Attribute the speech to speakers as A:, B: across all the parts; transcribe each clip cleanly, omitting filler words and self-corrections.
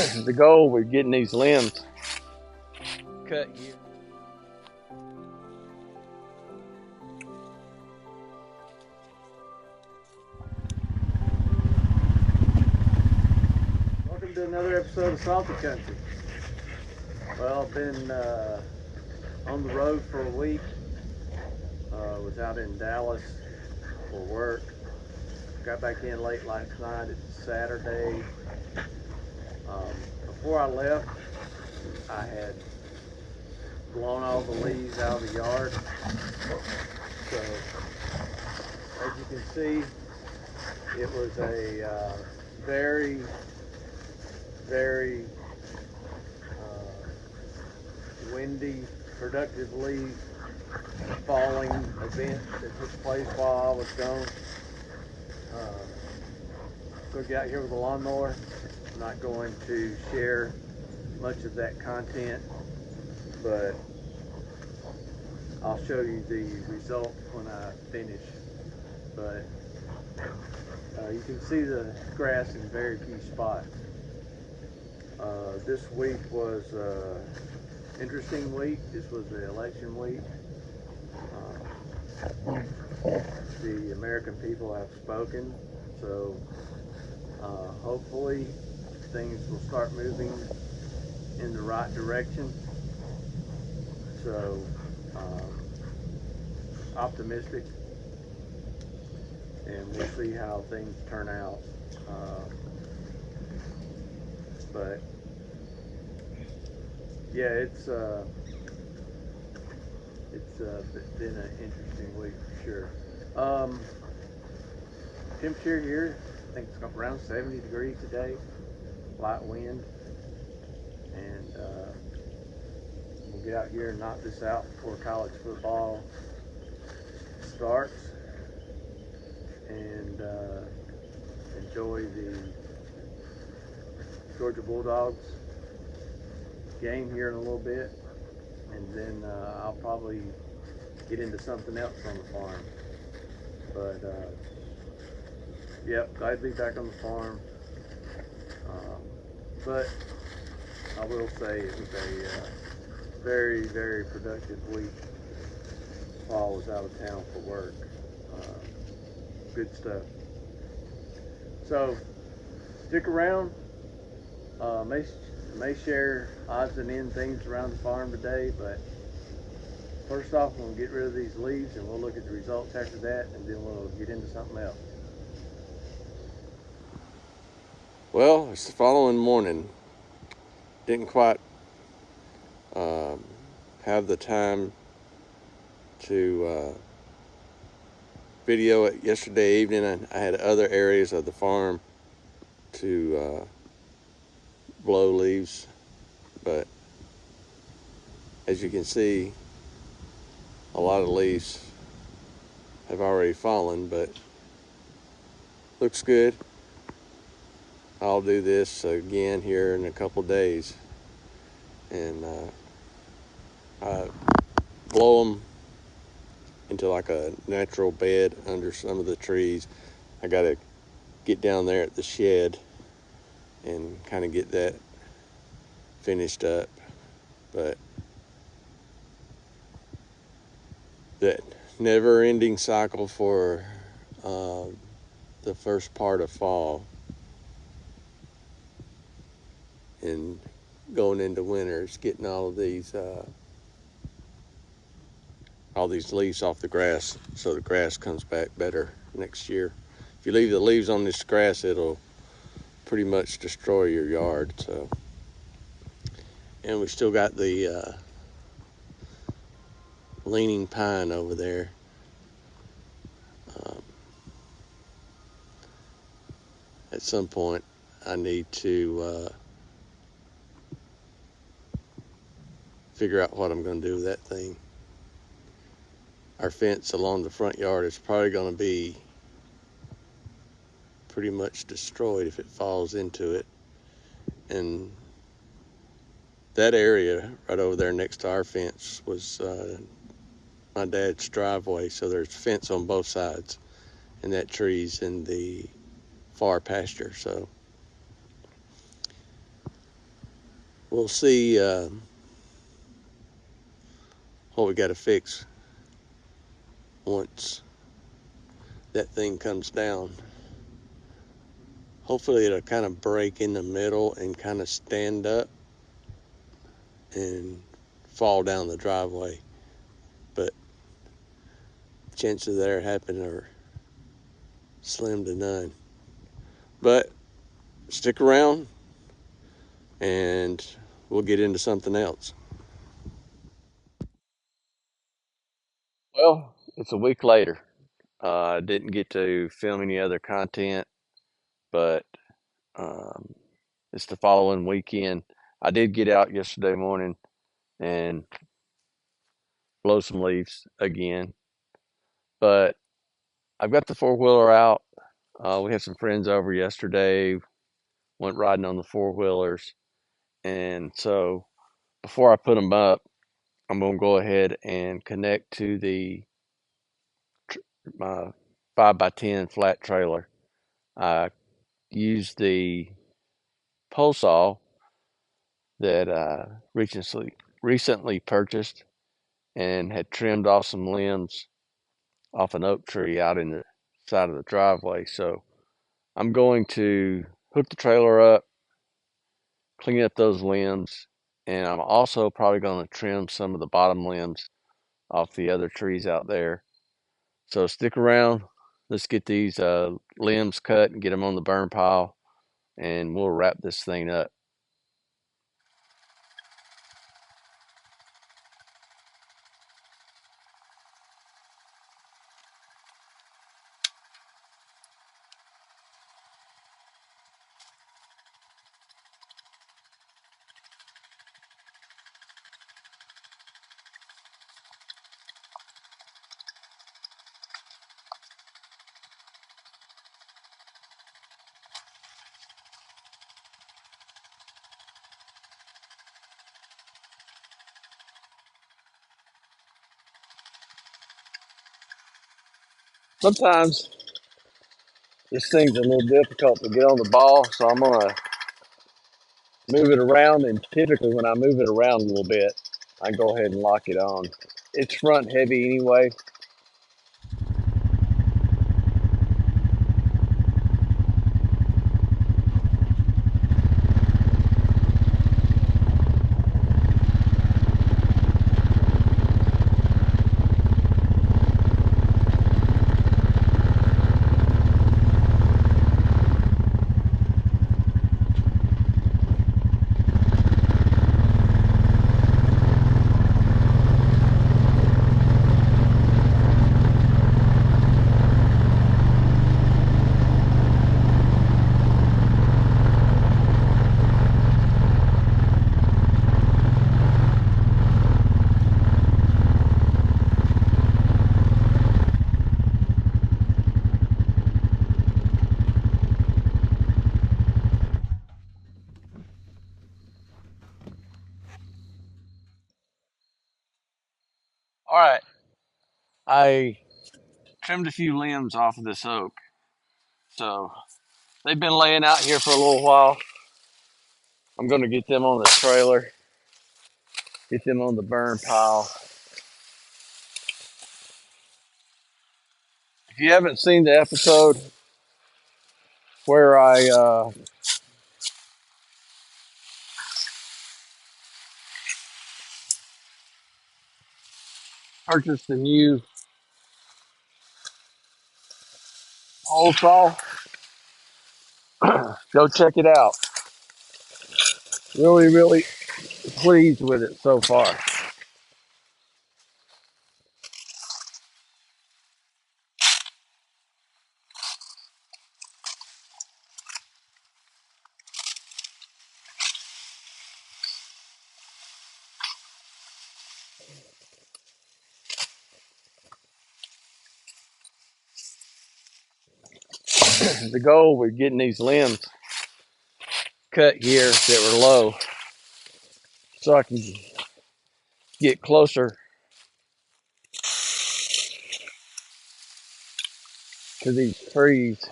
A: the goal with getting these limbs cut here. Welcome to another episode of Salty Country. Well, I've been on the road for a week. Was out in Dallas for work. Got back in late last night. It's Saturday. Before I left, I had blown all the leaves out of the yard. So, as you can see, it was a very windy, productive leaf falling event that took place while I was gone. So get out here with a lawnmower. I'm not going to share much of that content, but I'll show you the result when I finish. But you can see the grass in very key spots. This week was an interesting week. This was the election week. The American people have spoken, so hopefully things will start moving in the right direction. So optimistic, and we'll see how things turn out. But yeah, it's been an interesting week for sure. Temperature here, I think it's around 70 degrees today, light wind, and we'll get out here and knock this out before college football starts, and enjoy the Georgia Bulldogs game here in a little bit, and then I'll probably get into something else on the farm. But yep, glad to be back on the farm. But I will say it was a very productive week while I was out of town for work. Good stuff. So stick around. May share odds and end things around the farm today, but first off, we'll get rid of these leaves and we'll look at the results after that, and then we'll get into something else. Well, it's the following morning. Didn't quite have the time to video it yesterday evening. I had other areas of the farm to blow leaves, but as you can see, a lot of leaves have already fallen, but looks good. I'll do this again here in a couple days, and I blow them into like a natural bed under some of the trees. I gotta get down there at the shed and kind of get that finished up, but that never-ending cycle for the first part of fall and going into winter is getting all these leaves off the grass, so the grass comes back better next year. If you leave the leaves on this grass, it'll pretty much destroy your yard. So, and we still got the leaning pine over there. At some point, I need to figure out what I'm going to do with that thing. Our fence along the front yard is probably going to be pretty much destroyed if it falls into it. And that area right over there next to our fence was my dad's driveway, so there's fence on both sides, and that tree's in the far pasture. So we'll see what we got to fix once that thing comes down. Hopefully it'll kind of break in the middle and kind of stand up and fall down the driveway. But chances of that happening are slim to none. But stick around and we'll get into something else. Well, it's a week later. I didn't get to film any other content, but um, it's the following weekend. I did get out yesterday morning and blow some leaves again, but I've got the four wheeler out. We had some friends over yesterday, went riding on the four wheelers, and so before I put them up, I'm going to go ahead and connect to the my 5x10 flat trailer. I used the pole saw that I recently purchased and had trimmed off some limbs off an oak tree out in the side of the driveway. So I'm going to hook the trailer up, clean up those limbs, and I'm also probably going to trim some of the bottom limbs off the other trees out there. So stick around. Let's get these limbs cut and get them on the burn pile, and we'll wrap this thing up. Sometimes this thing's a little difficult to get on the ball, so I'm going to move it around, and typically when I move it around a little bit, I go ahead and lock it on. It's front heavy anyway. All right, I trimmed a few limbs off of this oak, so they've been laying out here for a little while. I'm going to get them on the trailer, get them on the burn pile. If you haven't seen the episode where I purchased the new pole saw, go check it out. Really, really pleased with it so far. The goal with getting these limbs cut here that were low, so I can get closer to these trees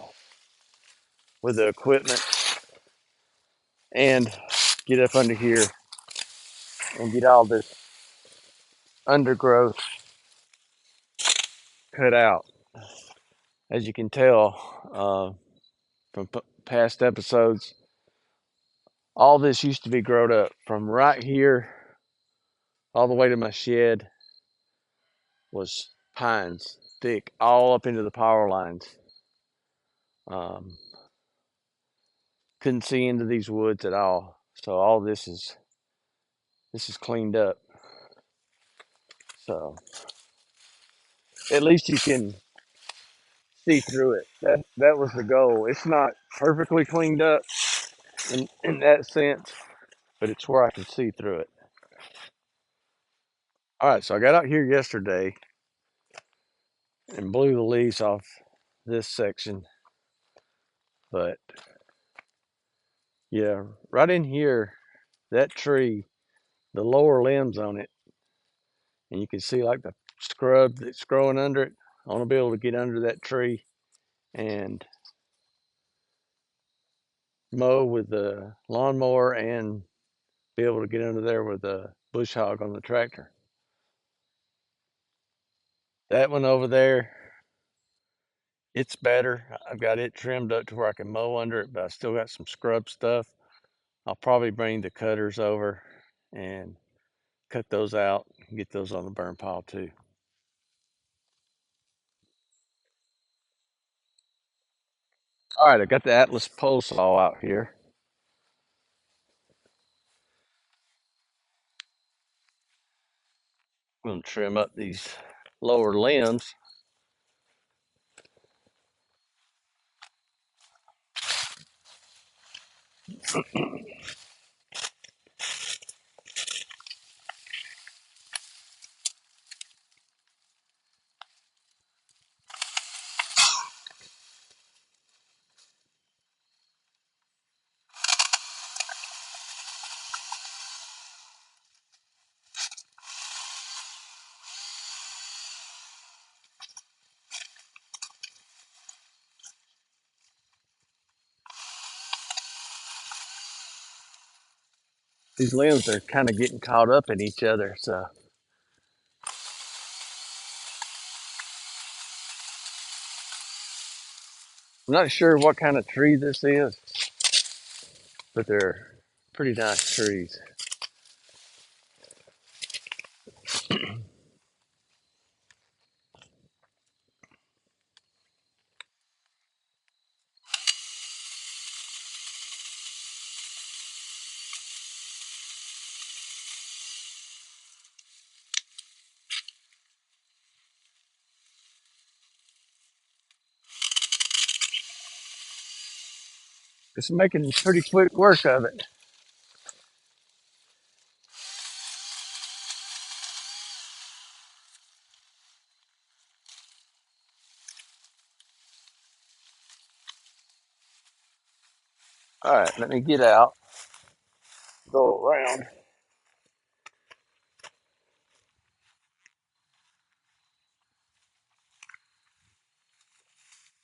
A: with the equipment and get up under here and get all this undergrowth cut out. As you can tell from past episodes, all this used to be growed up from right here all the way to my shed was pines, thick, all up into the power lines. Um, couldn't see into these woods at all. So all this is cleaned up. So at least you can see through it. That was the goal. It's not perfectly cleaned up in that sense, but it's where I can see through it. All right, so I got out here yesterday and blew the leaves off this section, but yeah, right in here, that tree, the lower limbs on it, and you can see like the scrub that's growing under it. I want to be able to get under that tree and mow with the lawnmower and be able to get under there with the bush hog on the tractor. That one over there, it's better. I've got it trimmed up to where I can mow under it, but I still got some scrub stuff. I'll probably bring the cutters over and cut those out and get those on the burn pile too. All right, I got the Atlas pole saw out here. I'm gonna trim up these lower limbs. These limbs are kind of getting caught up in each other, so I'm not sure what kind of tree this is, but they're pretty nice trees. It's making pretty quick work of it. All right, let me get out, go around.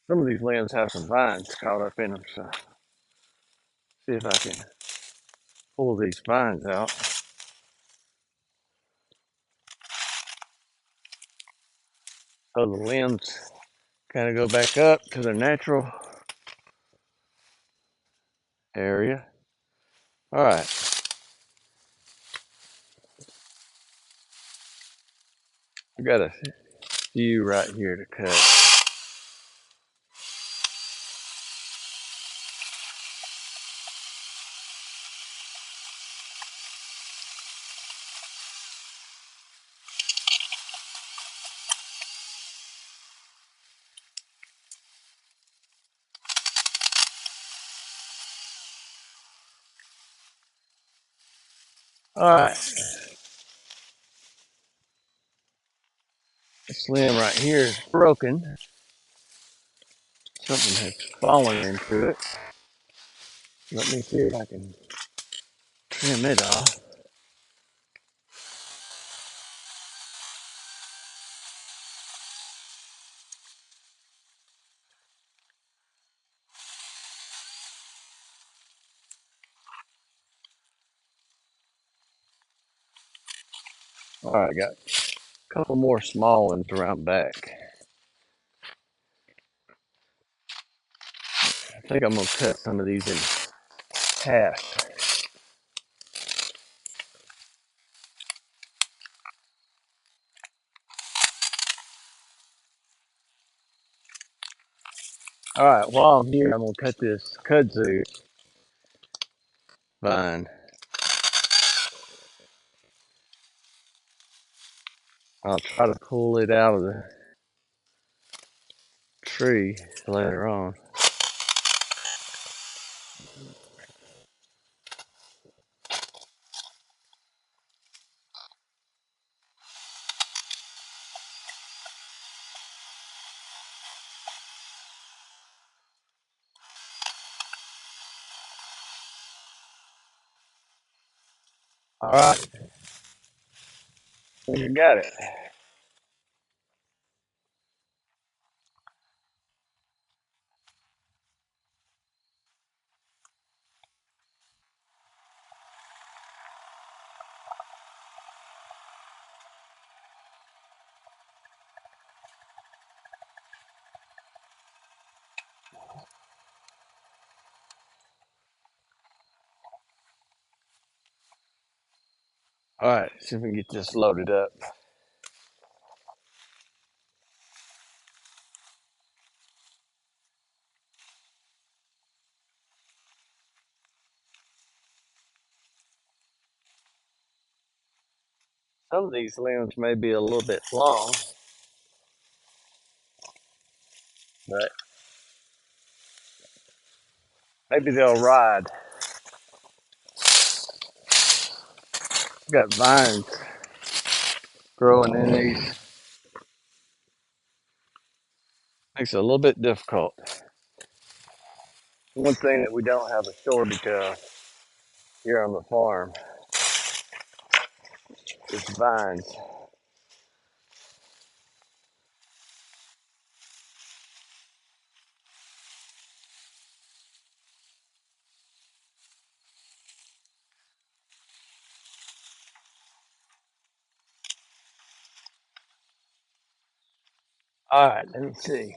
A: Some of these limbs have some vines caught up in them, so see if I can pull these vines out. So the limbs kind of go back up to their natural area. All right, I got a few right here to cut. All right, this limb right here is broken. Something has fallen into it. Let me see if I can trim it off. All right, I got a couple more small ones around back. I think I'm gonna cut some of these in half. All right, while I'm here, I'm gonna cut this kudzu vine. I'll try to pull it out of the tree later on. All right, you got it. All right, see if we can get this loaded up. Some of these limbs may be a little bit long, but maybe they'll ride. We've got vines growing in these. Makes it a little bit difficult. One thing that we don't have a shortage of here on the farm is vines. All right, let me see.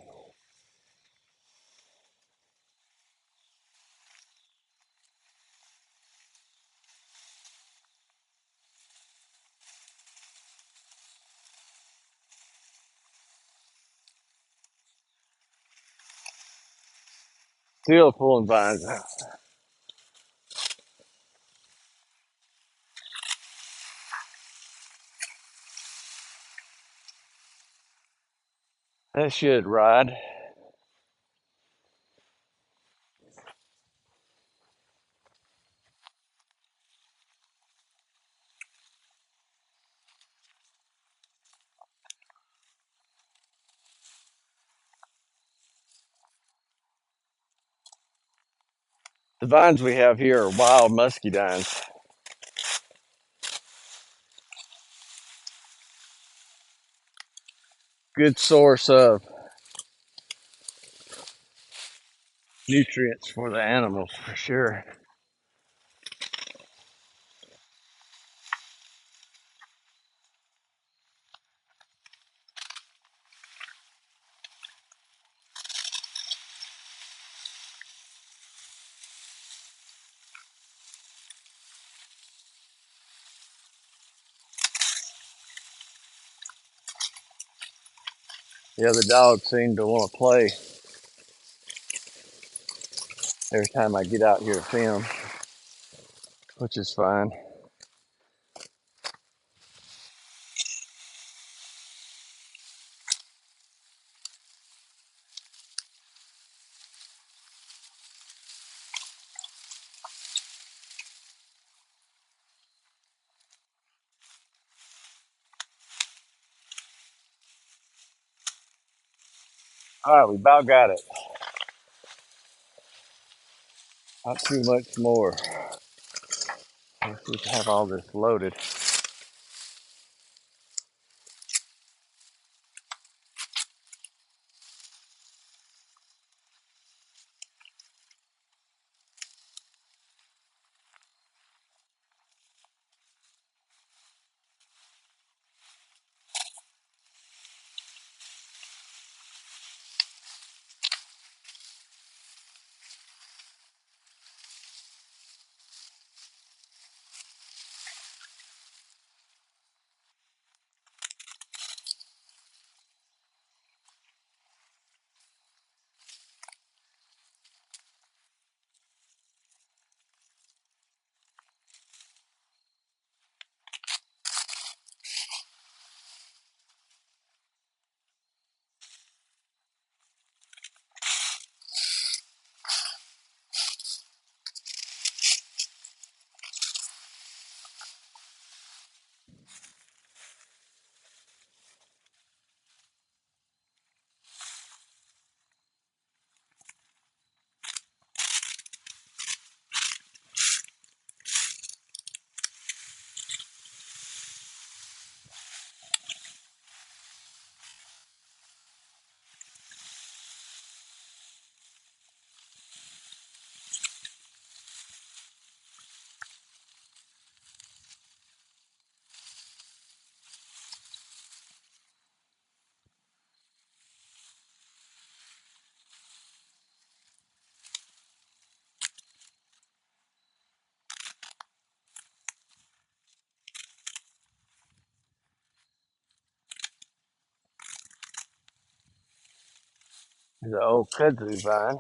A: Still pulling vines out. That should ride. The vines we have here are wild muscadines. Good source of nutrients for the animals for sure. The other dogs seem to want to play every time I get out here to film, which is fine. All right, we about got it. Not too much more. Let's just have all this loaded. There's an old kudzu vine.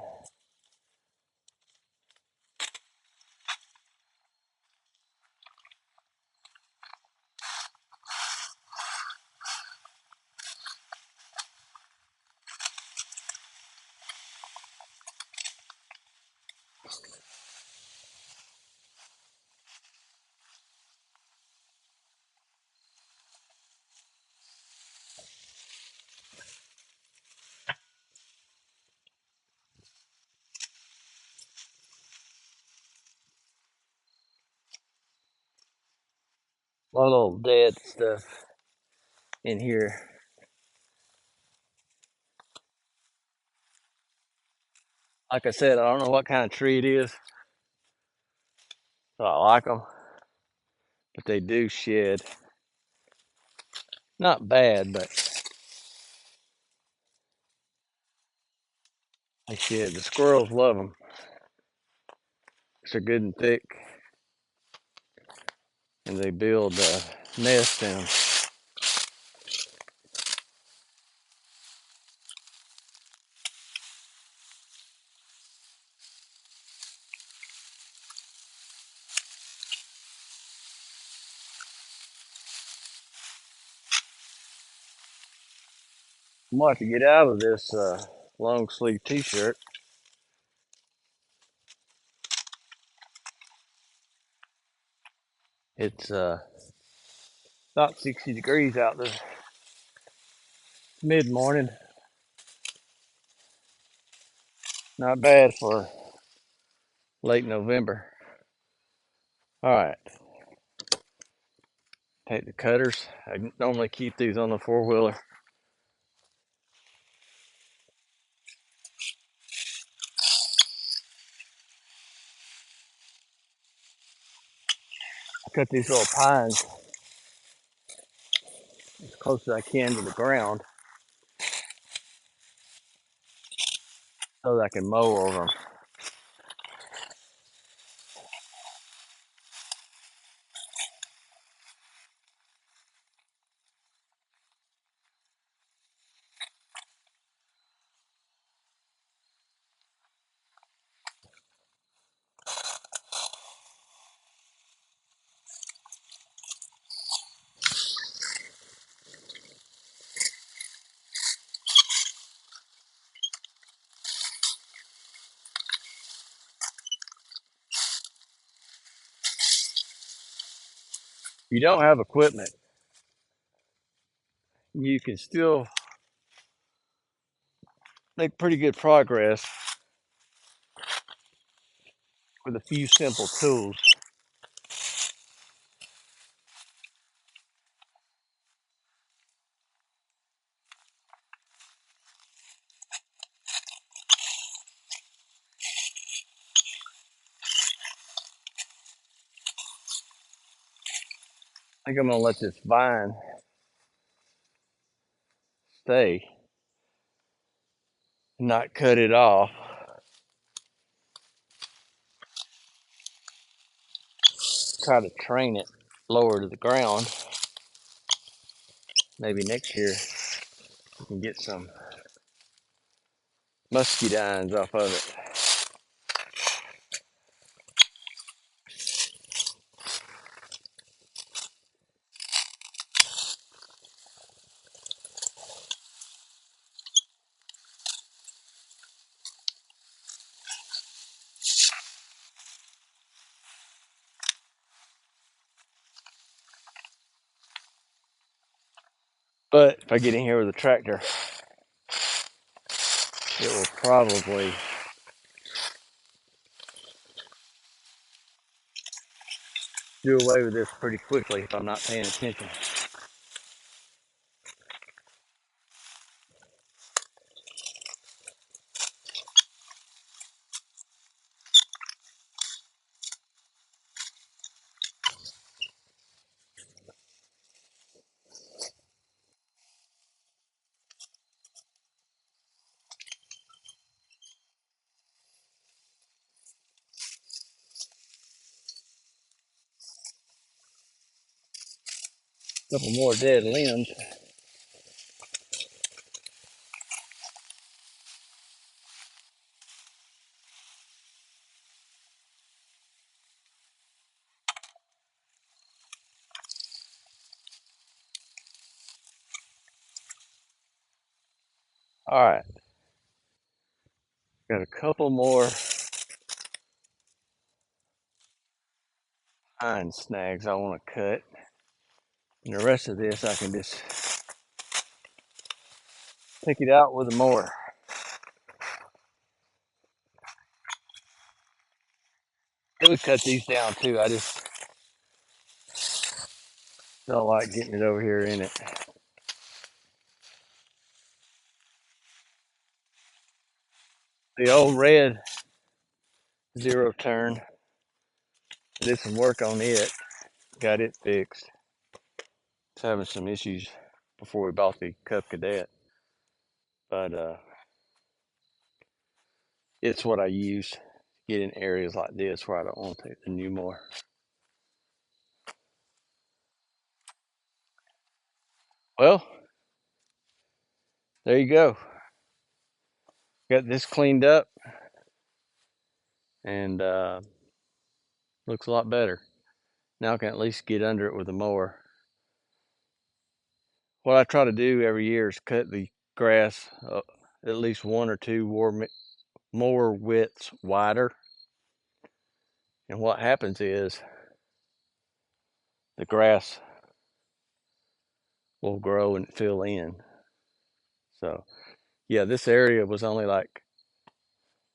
A: A lot of old dead stuff in here. Like I said, I don't know what kind of tree it is, so I like them, but they do shed. Not bad, but they shed. The squirrels love them. They're good and thick, and they build nests in them. I'm going to have to get out of this long sleeve t-shirt. It's about 60 degrees out this mid morning. Not bad for late November. All right, take the cutters. I normally keep these on the four-wheeler. I cut these little pines as close as I can to the ground so that I can mow over them. If you don't have equipment, you can still make pretty good progress with a few simple tools. I think I'm gonna let this vine stay and not cut it off. Try to train it lower to the ground. Maybe next year we can get some muscadines off of it. But if I get in here with a tractor, it will probably do away with this pretty quickly if I'm not paying attention. A couple more dead limbs. All right, got a couple more pine snags I want to cut. And the rest of this I can just pick it out with a mower. I would cut these down too. I just don't like getting it over here in it. The old red zero turn, did some work on it, got it fixed. It's having some issues before we bought the Cub Cadet, but it's what I use to get in areas like this where I don't want to take the new mower. Well, there you go. Got this cleaned up and looks a lot better. Now I can at least get under it with a mower. What I try to do every year is cut the grass at least 1 or 2 more widths wider. And what happens is the grass will grow and fill in. So yeah, this area was only like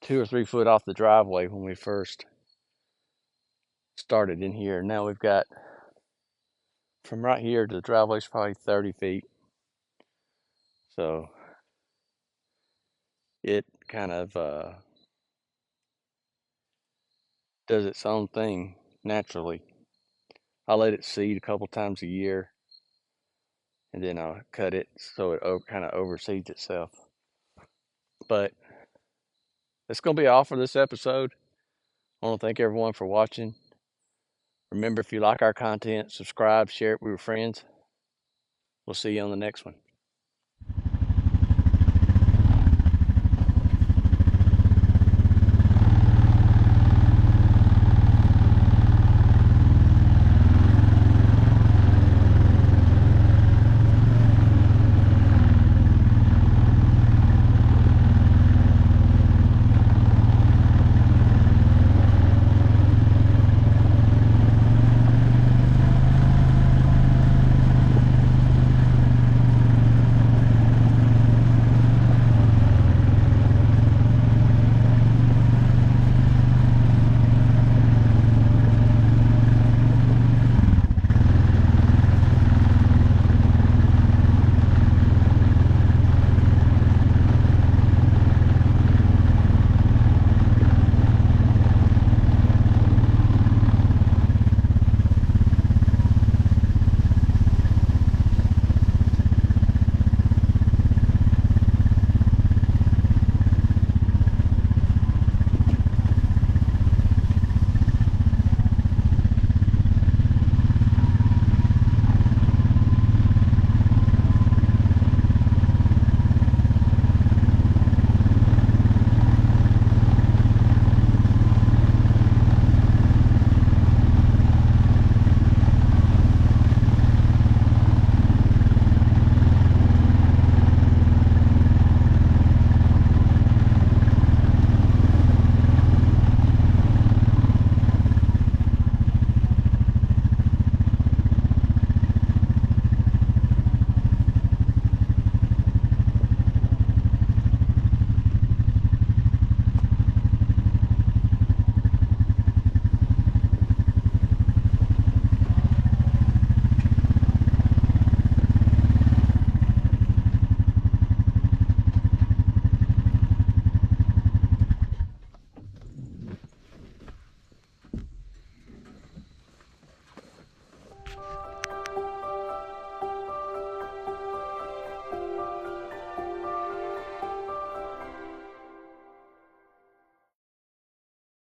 A: 2 or 3 foot off the driveway when we first started in here. Now we've got from right here to the driveway is probably 30 feet. So it kind of does its own thing naturally. I let it seed a couple times a year, and then I'll cut it so it kind of overseeds itself. But that's going to be all for this episode. I want to thank everyone for watching. Remember, if you like our content, subscribe, share it with your friends. We'll see you on the next one.